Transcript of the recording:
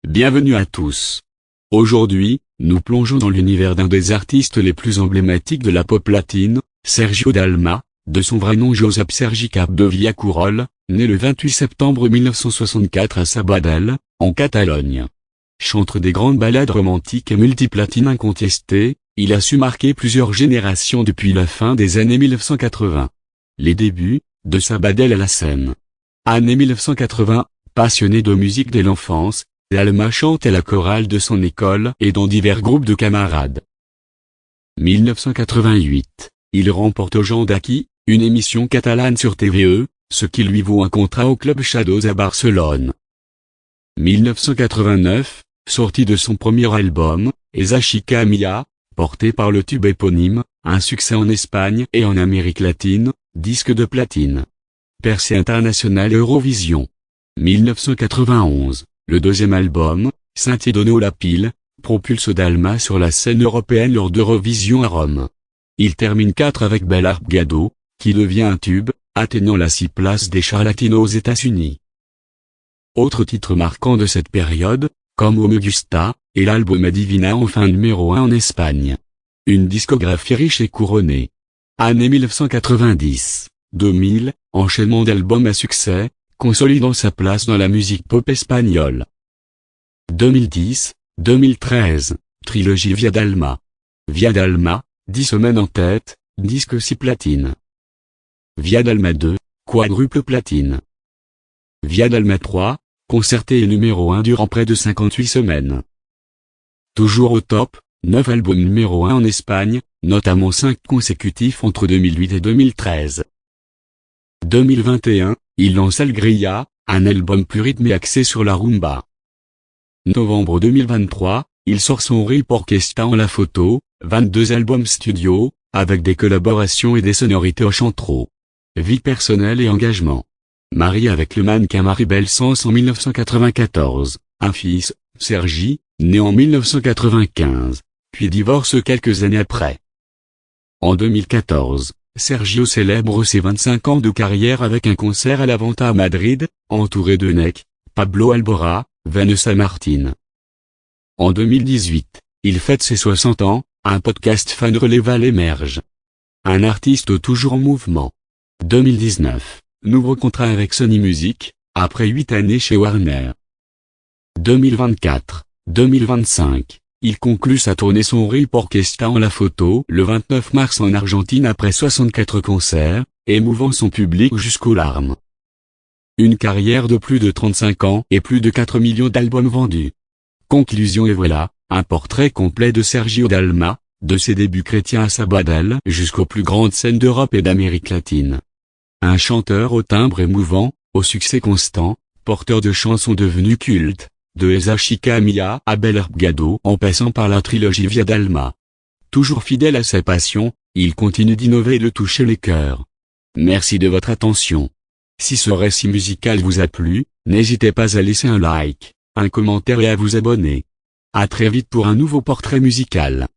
bienvenue à tous. Aujourd'hui, nous plongeons dans l'univers d'un des artistes les plus emblématiques de la pop latine, Sergio Dalma, de son vrai nom Josep Sergi Capdevila-Querol, né le 28 septembre 1964 à Sabadell, en Catalogne. Chantre des grandes ballades romantiques et multiplatine incontestées, il a su marquer plusieurs générations depuis la fin des années 1980. Les débuts, de Sabadell à la scène. Année 1980, passionné de musique dès l'enfance, Dalma chante à la chorale de son école et dans divers groupes de camarades. 1988, il remporte au Jean d'Aqui, une émission catalane sur TVE, ce qui lui vaut un contrat au Club Shadows à Barcelone. 1989, sortie de son premier album, Esa Chica Mia, porté par le tube éponyme, un succès en Espagne et en Amérique latine, disque de platine. Percée internationale Eurovision. 1991, le deuxième album, Saint-Idono la Pile, propulse Dalma sur la scène européenne lors d'Eurovision à Rome. Il termine 4 avec Bel Arpegado, qui devient un tube, atteignant la 6 place des charts latinos aux États-Unis. Autres titres marquants de cette période, comme O Me Gusta, et l'album Divina enfin numéro 1 en Espagne. Une discographie riche et couronnée. Année 1990, 2000, enchaînement d'albums à succès, consolidant sa place dans la musique pop espagnole. 2010, 2013, trilogie Via Dalma. Via Dalma, 10 semaines en tête, disque 6 platine. Via Dalma 2, quadruple platine. Via Dalma 3, concerté et numéro 1 durant près de 58 semaines. Toujours au top, 9 albums numéro 1 en Espagne, notamment 5 consécutifs entre 2008 et 2013. 2021, il lance Alegría, un album plus rythmé axé sur la rumba. Novembre 2023, il sort son RIP Orchestra en la photo, 22 albums studio, avec des collaborations et des sonorités au chantreau. Vie personnelle et engagement. Marié avec le mannequin Maribel Sans en 1994, un fils, Sergi, né en 1995, puis divorce quelques années après. En 2014, Sergio célèbre ses 25 ans de carrière avec un concert à la Venta à Madrid, entouré de Nek, Pablo Alborà, Vanessa Martín. En 2018, il fête ses 60 ans, un podcast fan Reléval émerge. Un artiste toujours en mouvement. 2019, nouveau contrat avec Sony Music, après 8 années chez Warner. 2024, 2025. Il conclut sa tournée son RIP Orchestra en la photo le 29 mars en Argentine après 64 concerts, émouvant son public jusqu'aux larmes. Une carrière de plus de 35 ans et plus de 4 millions d'albums vendus. Conclusion et voilà, un portrait complet de Sergio Dalma, de ses débuts chrétiens à Sabadell jusqu'aux plus grandes scènes d'Europe et d'Amérique latine. Un chanteur au timbre émouvant, au succès constant, porteur de chansons devenues cultes. De Esa Chica Mia à Bel Arpegado en passant par la trilogie Via Dalma. Toujours fidèle à sa passion, il continue d'innover et de toucher les cœurs. Merci de votre attention. Si ce récit musical vous a plu, n'hésitez pas à laisser un like, un commentaire et à vous abonner. À très vite pour un nouveau portrait musical.